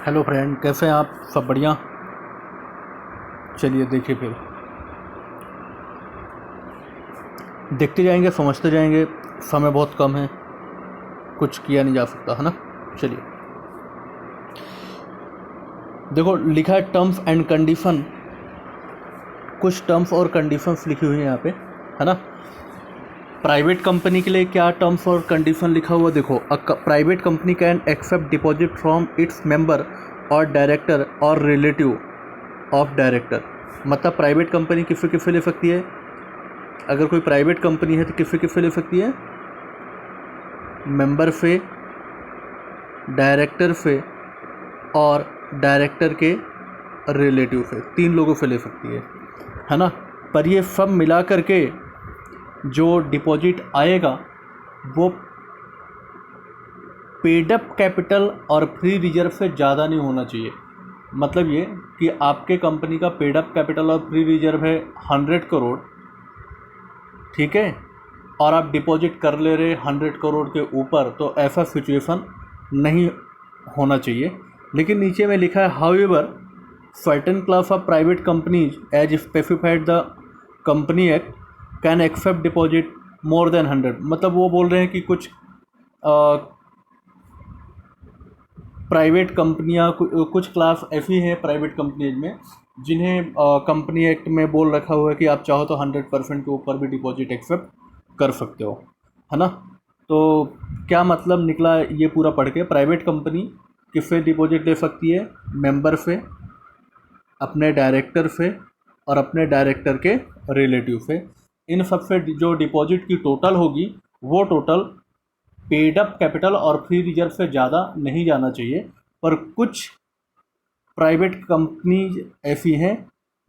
Hello friend, कैसे हैं आप? सब बढ़िया। चलिए देखिए, फिर देखते जाएंगे, समझते जाएंगे। समय बहुत कम है, कुछ किया नहीं जा सकता, है ना। चलिए देखो, लिखा है टर्म्स एंड कंडीशन। कुछ टर्म्स और कंडीशंस लिखी हुई हैं यहाँ पे, है ना। प्राइवेट कंपनी के लिए क्या टर्म्स और कंडीशन लिखा हुआ देखो। A private company can accept deposit from its member और डायरेक्टर और रिलेटिव ऑफ डायरेक्टर। मतलब प्राइवेट कंपनी किसे किसे ले सकती है? अगर कोई प्राइवेट कंपनी है तो किसे किसे ले सकती है? मेंबर से, डायरेक्टर से और डायरेक्टर के रिलेटिव से, 3 लोगों से ले सकती है ना। पर ये सब मिला करके जो डिपॉजिट आएगा वो पेड अप कैपिटल और फ्री रिजर्व से ज़्यादा नहीं होना चाहिए। मतलब ये कि आपके कंपनी का पेड अप कैपिटल और फ्री रिजर्व है 100 करोड़, ठीक है, और आप डिपॉजिट कर ले रहे 100 करोड़ के ऊपर, तो ऐसा सिचुएशन नहीं होना चाहिए। लेकिन नीचे में लिखा है however certain class of private companies as specified the company act can accept deposit more than 100। मतलब वो बोल रहे हैं कि कुछ प्राइवेट कंपनियां, कुछ क्लास ऐसी हैं प्राइवेट कंपनीज में जिन्हें कंपनी एक्ट में बोल रखा हुआ है कि आप चाहो तो 100% के ऊपर भी डिपॉजिट एक्सेप्ट कर सकते हो, है ना। तो क्या मतलब निकला ये पूरा पढ़ के? प्राइवेट कंपनी किससे डिपॉजिट ले सकती है? मेंबर से, अपने डायरेक्टर से और अपने डायरेक्टर के रिलेटिव से। इन सब से जो डिपॉजिट की टोटल होगी वो टोटल पेड अप कैपिटल और फ्री रिजर्व से ज़्यादा नहीं जाना चाहिए। पर कुछ प्राइवेट कंपनीज ऐसी हैं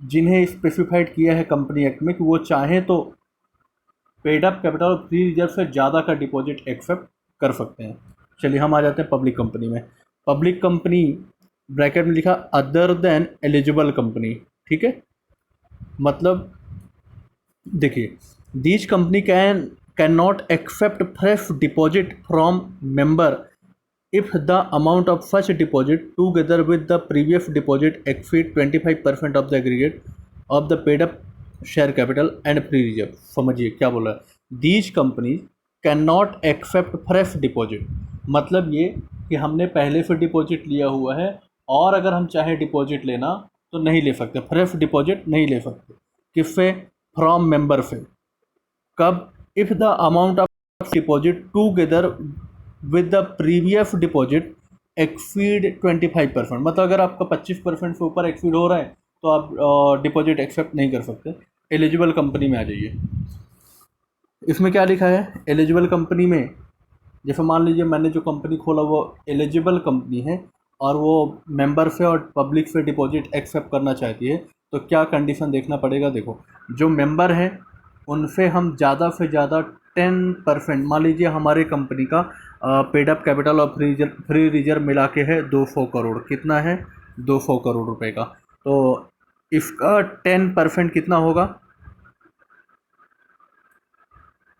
जिन्हें स्पेसिफाइड किया है कंपनी एक्ट में कि वो चाहें तो पेड अप कैपिटल और फ्री रिजर्व से ज़्यादा का डिपॉजिट एक्सेप्ट कर सकते हैं। चलिए हम आ जाते हैं पब्लिक कंपनी में। पब्लिक कंपनी ब्रैकेट में लिखा अदर देन एलिजिबल कंपनी, ठीक है। मतलब देखिए, these company can not accept fresh deposit from member if the amount of such deposit together with the previous deposit exceed 25% of the aggregate of the paid up share capital and free reserve। समझिए क्या बोला है। these companies cannot accept fresh deposit। मतलब ये कि हमने पहले से डिपॉजिट लिया हुआ है और अगर हम चाहे डिपॉजिट लेना तो नहीं ले सकते, फ्रेश डिपॉजिट नहीं ले सकते। किससे? फ्रॉम मेंबर से। कब? If the amount of deposit together with the previous deposit exceed 25%। मतलब अगर आपका 25% से ऊपर एक्सीड हो रहा है तो आप डिपॉजिट एक्सेप्ट नहीं कर सकते। एलिजिबल कंपनी में आ जाइए। इसमें क्या लिखा है एलिजिबल कंपनी में? जैसे मान लीजिए मैंने जो कंपनी खोला वो एलिजिबल कंपनी है और वो मेंबर से और पब्लिक से डिपॉजिट एक्सेप्ट करना चाहती है, तो क्या कंडीशन देखना पड़ेगा? देखो, जो मेंबर हैं उनसे हम ज़्यादा से ज़्यादा 10%, मान लीजिए हमारे कंपनी का पेड अप कैपिटल और फ्री रिजर्व मिला के है 200 करोड़। कितना है? 200 करोड़ रुपए का। तो इसका 10% कितना होगा?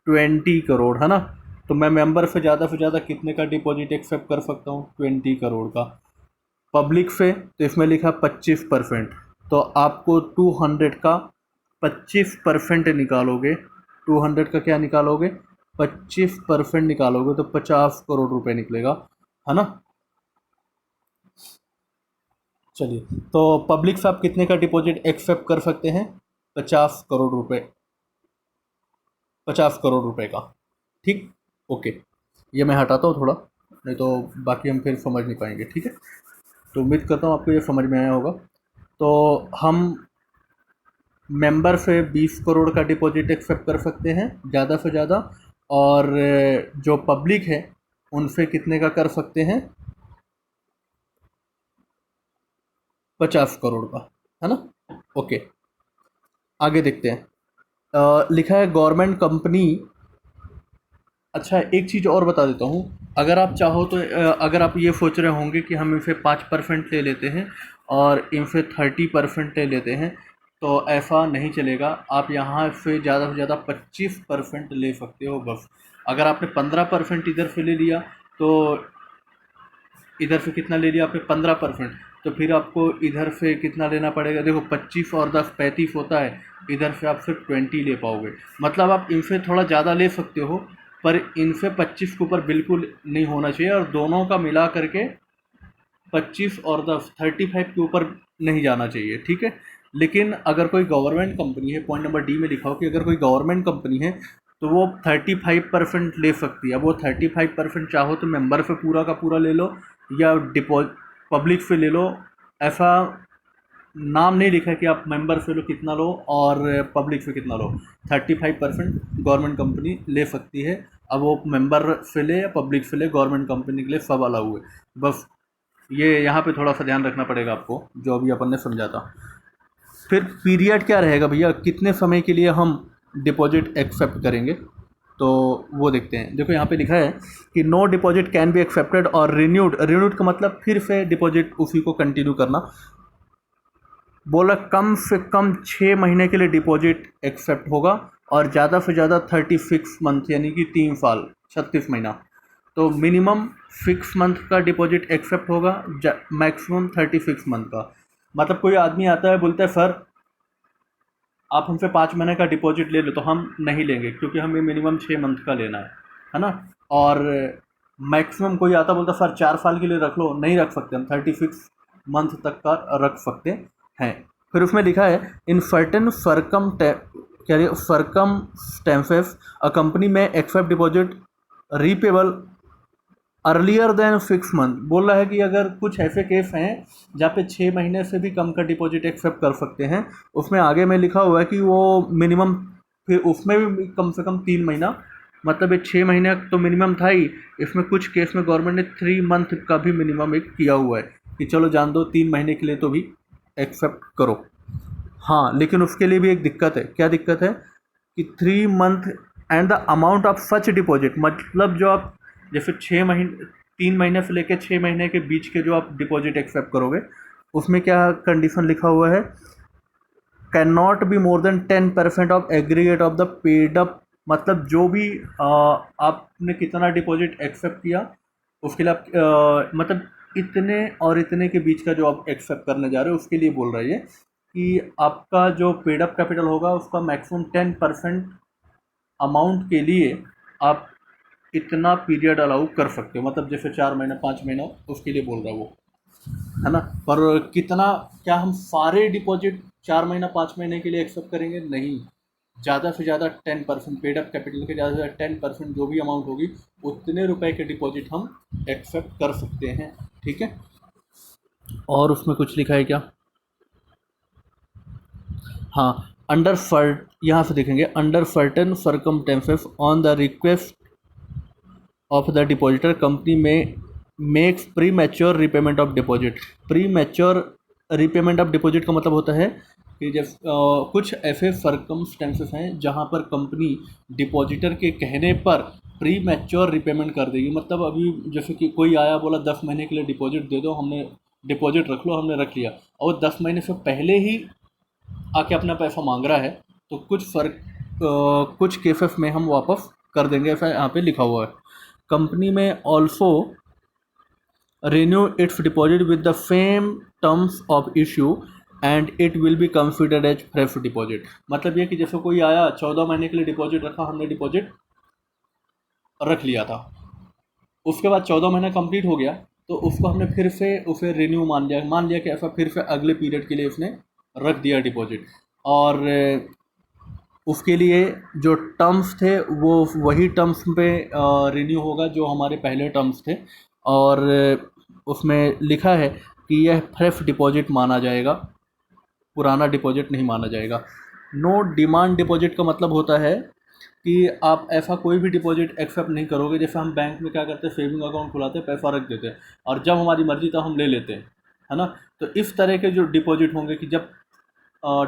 20 करोड़, है ना। तो मैं मेंबर से ज़्यादा कितने का डिपॉजिट एक्सेप्ट कर सकता हूँ? 20 करोड़ का। पब्लिक से तो इसमें लिखा 25%, तो आपको 200 का 25% निकालोगे। 200 का क्या निकालोगे? 25% निकालोगे तो 50 करोड़ रुपए निकलेगा, है ना। चलिए, तो पब्लिक से आप कितने का डिपॉजिट एक्सेप्ट कर सकते हैं? 50 करोड़ रुपए, 50 करोड़ रुपए का, ठीक। ओके, ये मैं हटाता हूँ थोड़ा, नहीं तो बाकी हम फिर समझ नहीं पाएंगे, ठीक है। तो उम्मीद करता हूँ आपको ये समझ में आया होगा। तो हम मेंबर से 20 करोड़ का डिपॉजिट एक्सेप्ट कर सकते हैं ज़्यादा से ज़्यादा, और जो पब्लिक है उनसे कितने का कर सकते हैं? 50 करोड़ का, है ना। ओके, आगे देखते हैं। लिखा है गवर्नमेंट कंपनी। अच्छा, एक चीज़ और बता देता हूँ। अगर आप चाहो तो अगर आप ये सोच रहे होंगे कि हम इनसे 5% ले लेते हैं और इनसे 30% ले लेते हैं, तो ऐसा नहीं चलेगा। आप यहाँ से ज़्यादा 25% ले सकते हो बस। अगर आपने 15% इधर से ले लिया तो इधर से कितना ले लिया आपने 15%, तो फिर आपको इधर से कितना लेना पड़ेगा, देखो 25 और 10 35 होता है, इधर से आप सिर्फ 20 ले पाओगे। मतलब आप इनसे थोड़ा ज़्यादा ले सकते हो, पर इनसे 25 के ऊपर बिल्कुल नहीं होना चाहिए, और दोनों का मिला करके 25 और 10 35 के ऊपर नहीं जाना चाहिए, ठीक है। लेकिन अगर कोई गवर्नमेंट कंपनी है, पॉइंट नंबर डी में लिखा हो कि अगर कोई गवर्नमेंट कंपनी है तो वो 35% ले सकती है। अब वो 35% चाहो तो मेंबर से पूरा का पूरा ले लो या पब्लिक से ले लो, ऐसा नाम नहीं लिखा है कि आप मेंबर से लो कितना लो और पब्लिक से कितना लो। 35% गवर्नमेंट कंपनी ले सकती है। अब वो मेंबर से ले या पब्लिक से ले, गवर्नमेंट कंपनी के लिए सब अलग हुए। बस ये यहाँ पे थोड़ा सा ध्यान रखना पड़ेगा आपको, जो अभी अपन ने समझा था। फिर पीरियड क्या रहेगा भैया, कितने समय के लिए हम डिपॉजिट एक्सेप्ट करेंगे, तो वो देखते हैं। देखो यहाँ पे लिखा है कि no deposit can be accepted और रिन्यूड। रिन्यूड का मतलब फिर से डिपॉजिट उसी को कंटिन्यू करना। बोला कम से कम 6 महीने के लिए डिपॉजिट एक्सेप्ट होगा और ज़्यादा से ज़्यादा 36 मंथ यानी कि 3 साल 36 महीना। तो मिनिमम 6 मंथ का डिपॉजिट एक्सेप्ट होगा, मैक्सिमम 36 मंथ का। मतलब कोई आदमी आता है बोलता है सर आप हमसे 5 महीने का डिपॉजिट ले लो, तो हम नहीं लेंगे क्योंकि हमें मिनिमम 6 मंथ का लेना है ना। और मैक्सिमम कोई आता बोलता सर 4 साल के लिए रख लो, नहीं रख सकते, हम 36 मंथ तक का रख सकते हैं। फिर उसमें लिखा है in certain circumstances a company may accept deposit repayable earlier than 6 month. बोल रहा है कि अगर कुछ ऐसे केस हैं जहाँ पे 6 महीने से भी कम का डिपॉजिट एक्सेप्ट कर सकते हैं, उसमें आगे में लिखा हुआ है कि वो मिनिमम, फिर उसमें भी कम से कम 3 महीना, मतलब ये 6 महीने तो मिनिमम था ही, इसमें कुछ केस में गवर्नमेंट ने 3 मंथ का भी मिनिमम एक किया हुआ है कि चलो जान दो 3 महीने के लिए तो भी एक्सेप्ट करो। हाँ, लेकिन उसके लिए भी एक दिक्कत है। क्या दिक्कत है कि 3 month and the amount of such deposit, मतलब जो आप जैसे 6 महीने 3 महीने से लेकर 6 महीने के बीच के जो आप डिपॉजिट एक्सेप्ट करोगे, उसमें क्या कंडीशन लिखा हुआ है, can not be more than 10% of aggregate of the paid up. मतलब जो भी आपने कितना डिपॉजिट एक्सेप्ट किया उसके लिए आप मतलब इतने और इतने के बीच का जो आप एक्सेप्ट करने जा रहे हो उसके लिए बोल रहा है ये कि आपका जो पेड अप कैपिटल होगा उसका मैक्सिमम 10% अमाउंट के लिए आप इतना पीरियड अलाउ कर सकते हो। मतलब जैसे 4 महीना 5 महीना उसके लिए बोल रहा है वो, है ना। पर कितना, क्या हम सारे डिपॉजिट 4 महीना 5 महीने के लिए एक्सेप्ट करेंगे? नहीं, ज़्यादा से ज़्यादा 10% पेड अप कैपिटल के ज़्यादा से ज़्यादा 10% जो भी अमाउंट होगी उतने रुपए के डिपॉजिट हम एक्सेप्ट कर सकते हैं, ठीक है। और उसमें कुछ लिखा है क्या? हाँ, अंडर फर्ट, यहाँ से देखेंगे under certain circumstances on the request of the depositor company may makes premature repayment of deposit. Premature repayment of deposit का मतलब होता है कि जब कुछ ऐसे सर्कमस्टेंसेस हैं जहाँ पर कंपनी डिपॉजिटर के कहने पर प्री मैच्योर रिपेमेंट कर देगी। मतलब अभी जैसे कि कोई आया बोला 10 महीने के लिए डिपॉजिट दे दो, हमने डिपॉजिट रख लो, हमने रख लिया, और 10 महीने से पहले ही आके अपना पैसा मांग रहा है, तो कुछ केसेस में हम वापस कर देंगे, ऐसा यहाँ पे लिखा हुआ है। कंपनी में also renew its deposit with the same terms of issue and it will be considered as fresh deposit। मतलब ये कि जैसे कोई आया 14 महीने के लिए डिपॉजिट रखा, हमने डिपॉजिट रख लिया था, उसके बाद 14 महीना कंप्लीट हो गया तो उसको हमने फिर से उसे रिन्यू मान लिया कि ऐसा फिर से अगले पीरियड के लिए उसने रख दिया डिपॉजिट, और उसके लिए जो टर्म्स थे वो वही टर्म्स पे रिन्यू होगा जो हमारे पहले टर्म्स थे, और उसमें लिखा है कि यह फ्रेश डिपॉजिट माना जाएगा, पुराना डिपॉजिट नहीं माना जाएगा। नो डिमांड डिपॉजिट का मतलब होता है कि आप ऐसा कोई भी डिपॉजिट एक्सेप्ट नहीं करोगे। जैसे हम बैंक में क्या करते हैं, सेविंग अकाउंट खुलाते हैं, पैसा रख देते हैं और जब हमारी मर्जी तब हम ले लेते हैं, है ना। तो इस तरह के जो डिपॉजिट होंगे कि जब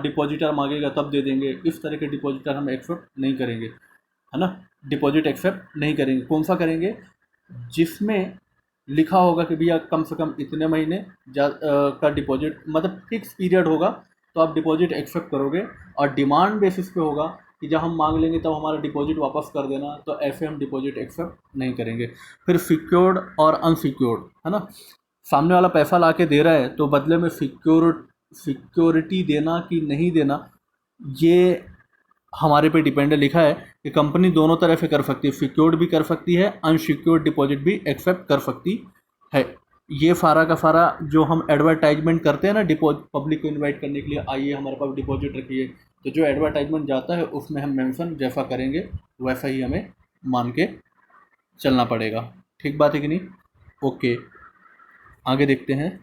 डिपॉजिटर मांगेगा तब दे देंगे, इस तरह के डिपॉजिटर हम एक्सेप्ट नहीं करेंगे, है ना। डिपॉजिट एक्सेप्ट नहीं करेंगे। कौन सा करेंगे? जिसमें लिखा होगा कि भैया कम से कम इतने महीने का डिपॉजिट, मतलब फिक्स पीरियड होगा तो आप डिपॉजिट एक्सेप्ट करोगे, और डिमांड बेसिस पे होगा कि जब हम मांग लेंगे तब हमारा डिपॉजिट वापस कर देना, तो ऐसे हम डिपॉजिट एक्सेप्ट नहीं करेंगे। फिर सिक्योर्ड और अनसिक्योर्ड, है ना, सामने वाला पैसा ला के दे रहा है तो बदले में सिक्योरिटी देना कि नहीं देना, ये हमारे पे डिपेंड है। लिखा है कि कंपनी दोनों तरह से कर सकती है, सिक्योर्ड भी कर सकती है, अनसिक्योर्ड डिपॉजिट भी एक्सेप्ट कर सकती है। ये सारा का सारा जो हम एडवर्टाइजमेंट करते हैं ना, डिपॉजिट पब्लिक को इनवाइट करने के लिए, आइए हमारे पास डिपॉजिट रखिए, तो जो एडवर्टाइजमेंट जाता है उसमें हम मेंशन जैसा करेंगे वैसा ही हमें मान के चलना पड़ेगा। ठीक बात है कि नहीं? ओके, आगे देखते हैं।